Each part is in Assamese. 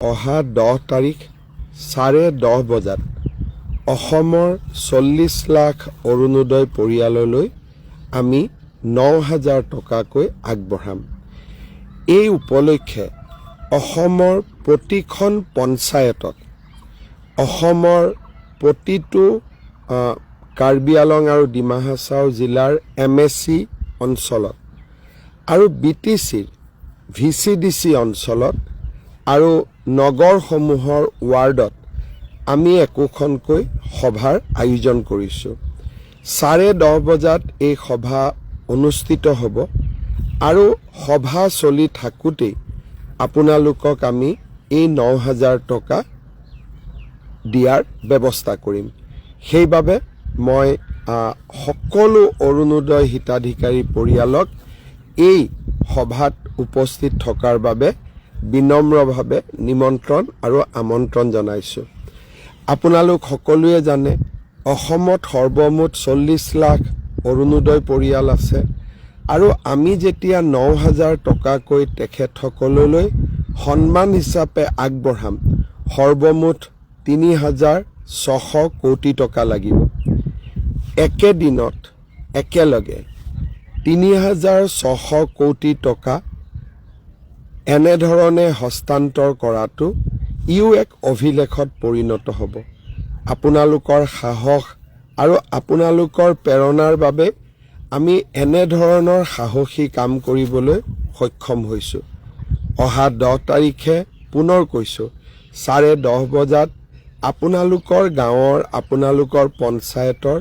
অহা 10 তাৰিখ 10:30 বজাত অসমৰ 40 লাখ অৰুণোদয় পৰিয়াললৈ আমি 9,000 টকাকৈ আগবঢ়াম। এই উপলক্ষে অসমৰ প্ৰতিখন পঞ্চায়তত অসমৰ প্ৰতিটো কাৰ্বি আলং আৰু ডিমা হাছাও জিলাৰ MSC অঞ্চলত আৰু BTCৰ VCDC অঞ্চলত আৰু নগৰসমূহৰ ৱাৰ্ডত আমি একোখনকৈ সভাৰ আয়োজন কৰিছোঁ। 10:30 বজাত এই সভা অনুষ্ঠিত হ'ব আৰু সভা চলি থাকোঁতেই আপোনালোকক আমি এই 9,000 টকা দিয়াৰ ব্যৱস্থা কৰিম। সেইবাবে মই সকলো অৰুণোদয় হিতাধিকাৰী পৰিয়ালক এই সভাত উপস্থিত থকাৰ বাবে বিনম্ৰভাৱে নিমন্ত্ৰণ আৰু আমন্ত্ৰণ জনাইছোঁ। আপোনালোক সকলোৱে জানে অসমত সৰ্বমুঠ 40 লাখ অৰুণোদয় পৰিয়াল আছে আৰু আমি যেতিয়া 9,000 টকাকৈ তেখেতসকললৈ সন্মান হিচাপে আগবঢ়াম সৰ্বমুঠ 3,600 কোটি টকা লাগিব। একেদিনত একেলগে 3,600 কোটি টকা এনেধৰণে হস্তান্তৰ কৰাটো এক অভিলেখত পৰিণত হ'ব। আপোনালোকৰ সাহস আৰু আপোনালোকৰ প্ৰেৰণাৰ বাবে আমি এনেধৰণৰ সাহসী কাম কৰিবলৈ সক্ষম হৈছোঁ। অহা 10 তাৰিখে পুনৰ কৈছোঁ 10:30 বজাত আপোনালোকৰ গাঁৱৰ আপোনালোকৰ পঞ্চায়তৰ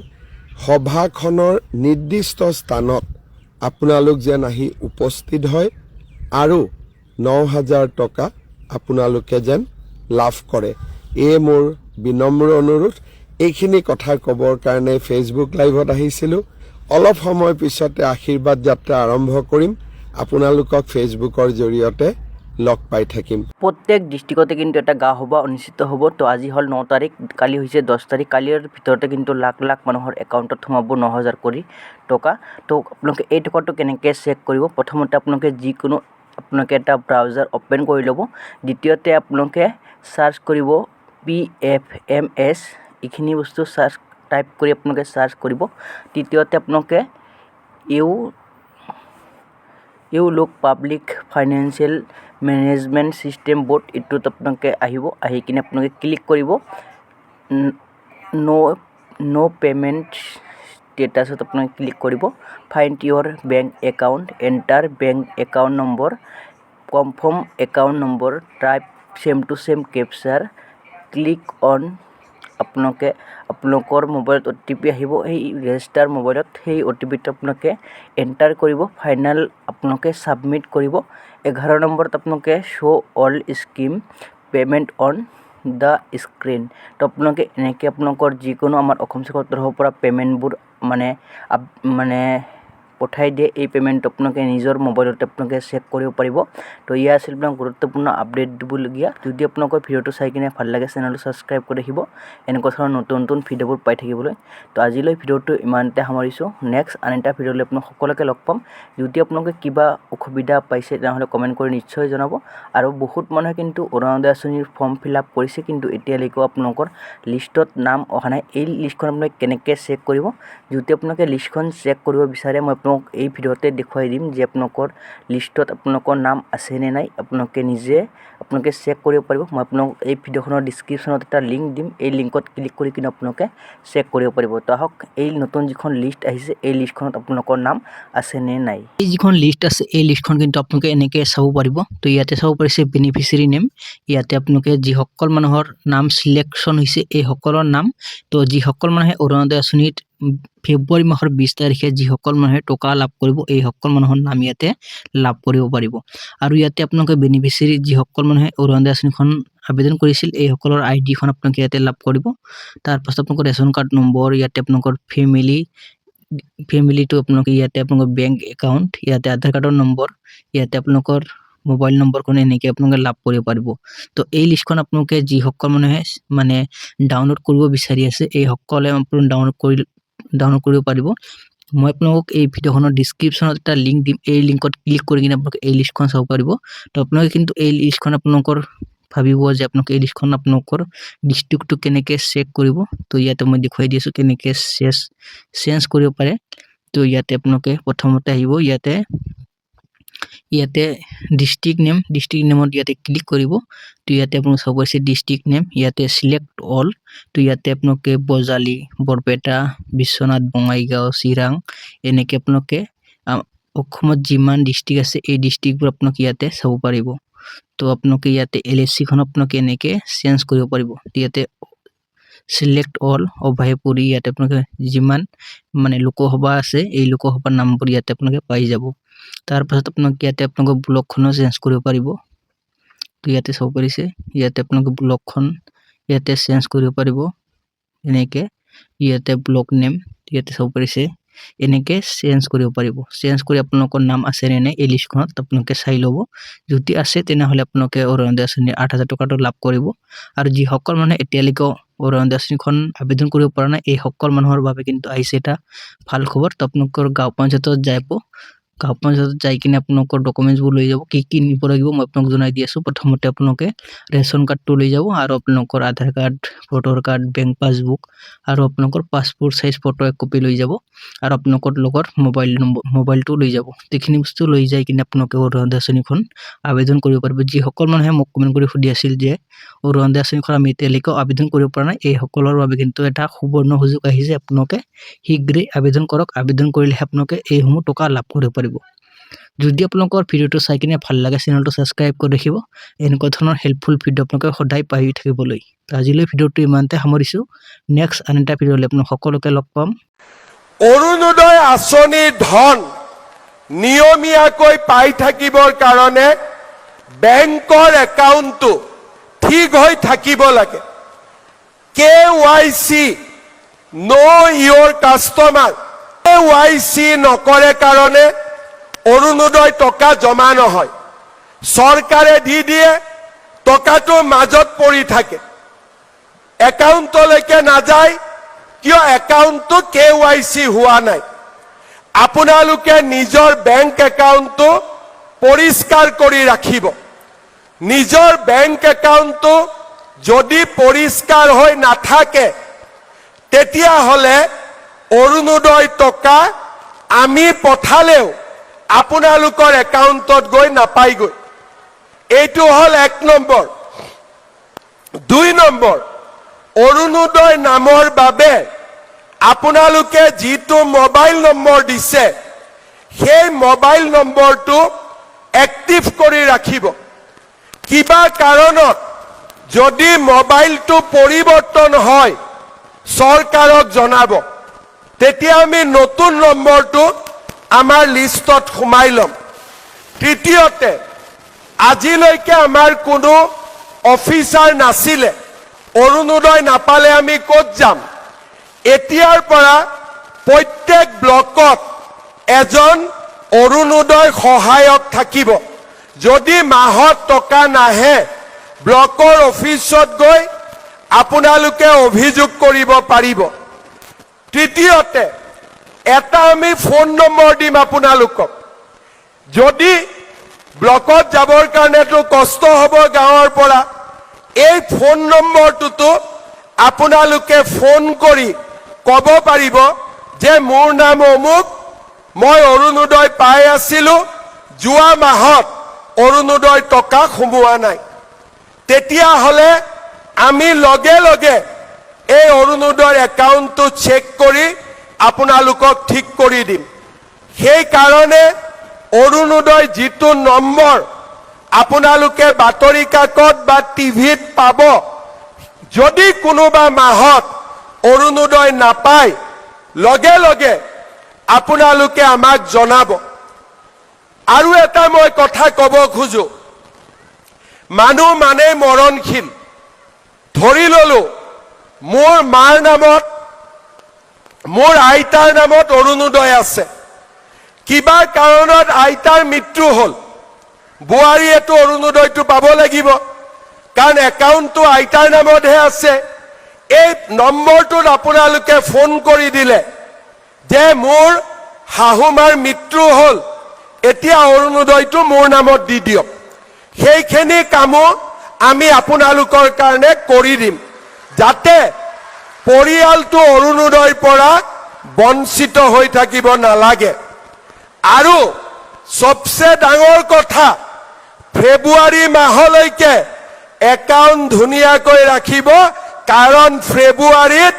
সভাখনৰ নিৰ্দিষ্ট স্থানত আপোনালোক যেন আহি উপস্থিত হয় আৰু 9,000 টকা আপোনালোকে যেন লাভ কৰে। এই মোৰ বিনম্ৰ অনুৰোধ। এইখিনি কথা ক'বৰ কাৰণে ফেচবুক লাইভত আহিছিলোঁ। অলপ সময় পিছতে আশীৰ্বাদ যাত্ৰা আৰম্ভ কৰিম। আপোনালোকক ফেচবুকৰ জৰিয়তে লগ পাই থাকিম। প্ৰত্যেক ডিষ্ট্ৰিক্টতে কিন্তু এটা গাঁও সভা অনুষ্ঠিত হ'ব। তো আজি হ'ল 9 তাৰিখ, কালি হৈছে 10 তাৰিখ। কালিৰ ভিতৰতে কিন্তু লাখ লাখ মানুহৰ একাউণ্টত সোমাব 9,000 কোটি টকা। তো আপোনালোকে এই টকাটো কেনেকৈ চেক কৰিব? প্ৰথমতে আপোনালোকে যিকোনো এটা ব্ৰাউজাৰ অ'পেন কৰি ল'ব। দ্বিতীয়তে আপোনালোকে চাৰ্চ কৰিব PFMS, এইখিনি বস্তু টাইপ কৰি আপোনালোকে চাৰ্চ কৰিব। তৃতীয়তে আপোনালোকে you look public financial management system board, এইটোত আপোনালোকে আহিব। আহি কিনে আপোনালোকে ক্লিক কৰিব। ন' পে'মেণ্ট ষ্টেটাছত আপোনালোকে ক্লিক কৰিব। Find your bank account, enter bank account number, confirm account number, type same to same captcha, click on. আপোনালোকৰ মোবাইলত OTP আহিব। সেই ৰেজিষ্টাৰ মোবাইলত সেই OTPটো আপোনালোকে এণ্টাৰ কৰিব। ফাইনেল আপোনালোকে ছাবমিট কৰিব। 11 নম্বৰত আপোনালোকে show' all scheme payment on the screen. তো আপোনালোকে এনেকৈ আপোনালোকৰ যিকোনো আমাৰ অসম চৰকাৰৰ তৰফৰ পৰা পে'মেণ্টবোৰ মানে পঠাই দিয়ে। এই পে'মেণ্টটো আপোনালোকে নিজৰ মোবাইলতে আপোনালোকে চেক কৰিব পাৰিব। তো ইয়া আছিল আপোনাক গুৰুত্বপূৰ্ণ আপডেট দিবলগীয়া। যদি আপোনালোকৰ ভিডিঅ'টো চাই কিনে ভাল লাগে, চেনেলটো ছাবস্ক্ৰাইব কৰি ৰাখিব এনেকুৱা ধৰণৰ নতুন নতুন ভিডিঅ'বোৰ পাই থাকিবলৈ। তো আজিলৈ ভিডিঅ'টো ইমানতে সামৰিছোঁ। নেক্সট আন এটা ভিডিঅ'লৈ আপোনাক সকলোকে লগ পাম। যদি আপোনালোকে কিবা অসুবিধা পাইছে তেনেহ'লে কমেণ্ট কৰি নিশ্চয় জনাব। আৰু বহুত মানুহে কিন্তু অৰুণোদয় আঁচনিৰ ফৰ্ম ফিল আপ কৰিছে, কিন্তু এতিয়ালৈকেও আপোনালোকৰ লিষ্টত নাম অহা নাই। এই লিষ্টখন আপোনালোকে কেনেকৈ চেক কৰিব? যদি আপোনালোকে লিষ্টখন চেক কৰিব বিচাৰে, মই আপোনাক এই ভিডিঅ'তে দেখুৱাই দিম যে আপোনালোকৰ লিষ্টত আপোনালোকৰ নাম আছে নে নাই। আপোনালোকে চেক কৰিব পাৰিব। মই আপোনাক এই ভিডিঅ'খনৰ ডিছক্ৰিপশ্যনত এটা লিংক দিম। এই লিংকত ক্লিক কৰি কিনে আপোনালোকে চেক কৰিব পাৰিব। তো আহক, এই নতুন যিখন লিষ্ট আহিছে এই লিষ্টখনত আপোনালোকৰ নাম আছে নে নাই। এই যিখন লিষ্ট আছে এই লিষ্টখন কিন্তু আপোনালোকে এনেকৈ চাব পাৰিব। তো ইয়াতে চাব পাৰিছে বেনিফিচিয়াৰী নেম। ইয়াতে আপোনালোকে যিসকল মানুহৰ নাম চিলেকশ্যন হৈছে এই সকলৰ নাম। তো যিসকল মানুহে অৰুণোদয় আঁচনিত ফেব্ৰুৱাৰী মাহৰ 20 তাৰিখে যিসকল মানুহে টকা লাভ কৰিব এই সকল মানুহৰ নাম ইয়াতে লাভ কৰিব পাৰিব। আৰু ইয়াতে আপোনালোকে বেনিফিচিয়াৰী যিসকল মানুহে অৰুণোদয় আঁচনিখন আবেদন কৰিছিল এই সকলৰ ID খন আপোনালোকে ইয়াতে লাভ কৰিব। তাৰপাছত আপোনালোকৰ ৰেচন কাৰ্ড নম্বৰ, ইয়াতে আপোনালোকৰ ফেমিলিটো আপোনালোকে ইয়াতে আপোনালোকৰ বেংক একাউণ্ট, ইয়াতে আধাৰ কাৰ্ডৰ নম্বৰ, ইয়াতে আপোনালোকৰ মোবাইল নম্বৰখন এনেকৈ আপোনালোকে লাভ কৰিব পাৰিব। তো এই লিষ্টখন আপোনালোকে যিসকল মানুহে মানে ডাউনলোড কৰিব বিচাৰি আছে এই সকলে ডাউনলোড কৰিব পাৰিব। মই আপোনালোকক এই ভিডিঅ'খনৰ ডিছক্ৰিপশ্যনত এটা লিংক দিম। এই লিংকত ক্লিক কৰি কিনে আপোনালোকে এই লিষ্টখন চাব পাৰিব। তো আপোনালোকে কিন্তু এই লিষ্টখন আপোনালোকৰ ভাবিব যে আপোনালোকে এই লিষ্টখন আপোনালোকৰ ডিষ্ট্ৰিক্টটো কেনেকৈ চেক কৰিব তো ইয়াতে মই দেখুৱাই দিছোঁ কেনেকৈ চেঞ্জ কৰিব পাৰে তো ইয়াতে আপোনালোকে প্ৰথমতে আহিব ইয়াতে ডিষ্ট্ৰিক্ট নেমত ইয়াতে ক্লিক কৰিব তো ইয়াতে আপোনালোকে চাব পাৰিছে ডিষ্ট্ৰিক্ট নেম ইয়াতে সিলেক্ট অল তো ইয়াতে আপোনালোকে বজালি বৰপেটা বিশ্বনাথ বঙাইগাঁও চিৰাং এনেকৈ আপোনালোকে অসমত যিমান ডিষ্ট্ৰিক্ট আছে এই ডিষ্ট্ৰিক্টবোৰ আপোনালোকে ইয়াতে চাব পাৰিব তো আপোনালোকে ইয়াতে LSC-খন আপোনালোকে এনেকৈ চেঞ্জ কৰিব পাৰিব ইয়াতে সিলেক্ট অল অভয়পুৰী ইয়াতে আপোনালোকে যিমান মানে লোকসভা আছে এই লোকসভাৰ নামবোৰ ইয়াতে আপোনালোকে পাই যাব তাৰপাছত আপোনালোকে ইয়াতে আপোনালোকৰ ব্লকখনো চেঞ্জ কৰিব পাৰিব তো ইয়াতে চাব পাৰিছে ইয়াতে আপোনালোকে ব্লকখন ইয়াতে চেঞ্জ কৰিব পাৰিব এনেকৈ ইয়াতে ব্লক নেম ইয়াতে চাব পাৰিছে এনেকৈ চেঞ্জ কৰিব পাৰিব চেঞ্জ কৰি আপোনালোকৰ নাম আছে নে নাই এই লিষ্টখনত আপোনালোকে চাই ল'ব যদি আছে তেনেহ'লে আপোনালোকে অৰুণোদয় আঁচনিৰ 8,000 টকাটো লাভ কৰিব আৰু যিসকল মানুহে এতিয়ালৈকে অৰুণোদয় আঁচনিখন আবেদন কৰিব পৰা নাই এই সকল মানুহৰ বাবে কিন্তু আহিছে এটা ভাল খবৰ তো আপোনালোকৰ গাঁও পঞ্চায়তত যাই কিনে আপোনালোকৰ ডকুমেণ্টছবোৰ লৈ যাব কি নিব লাগিব মই আপোনাক জনাই দি আছোঁ প্ৰথমতে আপোনালোকে ৰেচন কাৰ্ডটো লৈ যাব আৰু আপোনালোকৰ Aadhaar card voter card bank passbook আৰু আপোনালোকৰ পাছপোৰ্ট সাইজ ফটো এক কপি লৈ যাব আৰু আপোনালোকৰ লগৰ মোবাইলটো লৈ যাব এইখিনি বস্তু লৈ যাই কিনে আপোনালোকে অৰুণোদয় আঁচনিখন আবেদন কৰিব পাৰিব যিসকল মানুহে মোক কমেণ্ট কৰি সুধি আছিল যে অৰুণোদয় আঁচনিখন আমি এতিয়ালৈকে আবেদন কৰিব পৰা নাই এইসকলৰ বাবে কিন্তু এটা সুবৰ্ণ সুযোগ আহিছে আপোনালোকে শীঘ্ৰেই আবেদন কৰক আবেদন কৰিলেহে আপোনালোকে এইসমূহ টকা লাভ কৰিব পাৰিব যদি আপোনালোকৰ ভিডিঅ'টো চাই কিনে ভাল লাগে চেনেলটো ছাবস্ক্ৰাইব কৰি ৰাখিব এনেকুৱা ধৰণৰ হেল্পফুল ভিডিঅ' আপোনালোকে সদায় পাই থাকিবলৈ আজিলৈ ভিডিঅ'টো ইমানতে সামৰিছোঁ নেক্সট আন এটা ভিডিঅ'লৈ আপোনালোক সকলোকে লগ পাম অৰুণোদয় আঁচনিৰ ধন নিয়মীয়াকৈ পাই থাকিবৰ কাৰণে বেংকৰ একাউণ্টটো ঠিক হৈ থাকিব লাগে KYC know your customer KYC নকৰে কাৰণে অৰুণোদয় টকা জমা নহয় চৰকাৰে দি দিয়ে টকাটো মাজত পৰি থাকে একাউণ্টলৈকে নাযায় কিয় একাউণ্টটো KYC হোৱা নাই আপোনালোকে নিজৰ বেংক একাউণ্টটো পৰিষ্কাৰ কৰি ৰাখিব নিজৰ বেংক একাউণ্টটো যদি পৰিষ্কাৰ হৈ নাথাকে তেতিয়াহ'লে অৰুণোদয় টকা আমি পঠালেও আপোনালোকৰ একাউণ্টত গৈ নাপায়গৈ এইটো হ'ল 1 নম্বৰ 2 নম্বৰ অৰুণোদয় নামৰ বাবে আপোনালোকে যিটো মোবাইল নম্বৰ দিছে সেই মোবাইল নম্বৰটো এক্টিভ কৰি ৰাখিব কিবা কাৰণত যদি মোবাইলটো পৰিৱৰ্তন হয় চৰকাৰক জনাব তেতিয়া আমি নতুন নম্বৰটো আমাৰ লিষ্টত সোমাই ল'ম তৃতীয়তে আজিলৈকে আমাৰ কোনো অফিচাৰ নাছিলে অৰুণোদয় নাপালে আমি ক'ত যাম এতিয়াৰ পৰা প্ৰত্যেক ব্লকত এজন অৰুণোদয় সহায়ক থাকিব যদি মাহত টকা নাহে ব্লকৰ অফিচত গৈ আপোনালোকে অভিযোগ কৰিব পাৰিব তৃতীয়তে এটা আমি ফোন নম্বৰ দিম আপোনালোকক যদি ব্লকত যাবৰ কাৰণেতো কষ্ট হ'ব গাঁৱৰ পৰা এই ফোন নম্বৰটোতো আপোনালোকে ফোন কৰি ক'ব পাৰিব যে মোৰ নাম অমুক মই অৰুণোদয় পাই আছিলোঁ যোৱা মাহত অৰুণোদয় টকা সোমোৱা নাই তেতিয়াহ'লে আমি লগে লগে এই অৰুণোদয়ৰ একাউণ্টটো চেক কৰি আপোনালোকক ঠিক কৰি দিম সেই কাৰণে অৰুণোদয় যিটো নম্বৰ আপোনালোকে বাতৰি কাকত বা টিভিত পাব যদি কোনোবা মাহত অৰুণোদয় নাপায় লগে লগে আপোনালোকে আমাক জনাব আৰু এটা মই কথা ক'ব খোজো মানুহ মানে মৰণশীল ধৰি ললো মোৰ মাৰ নামত মোৰ আইতাৰ নামত অৰুণোদয় আছে কিবা কাৰণত আইতাৰ মৃত্যু হ'ল বুঢ়াৰীয়েতো অৰুণোদয়টো পাব লাগিব কাৰণ একাউণ্টটো আইতাৰ নামতহে আছে এই নম্বৰটোত আপোনালোকে ফোন কৰি দিলে যে মোৰ শাহুমাৰ মৃত্যু হ'ল এতিয়া অৰুণোদয়টো মোৰ নামত দি দিয়ক সেইখিনি কামো আমি আপোনালোকৰ কাৰণে কৰি দিম, যাতে পৰিয়ালটো অৰুণোদয়ৰ পৰা বঞ্চিত হৈ থাকিব নালাগে। আৰু সবচে ডাঙৰ কথা, ফেব্ৰুৱাৰী মাহলৈকে একাউণ্ট ধুনীয়াকৈ ৰাখিব, কাৰণ ফেব্ৰুৱাৰীত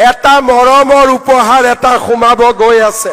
এটা মৰমৰ উপহাৰ এটা সোমাব গৈ আছে।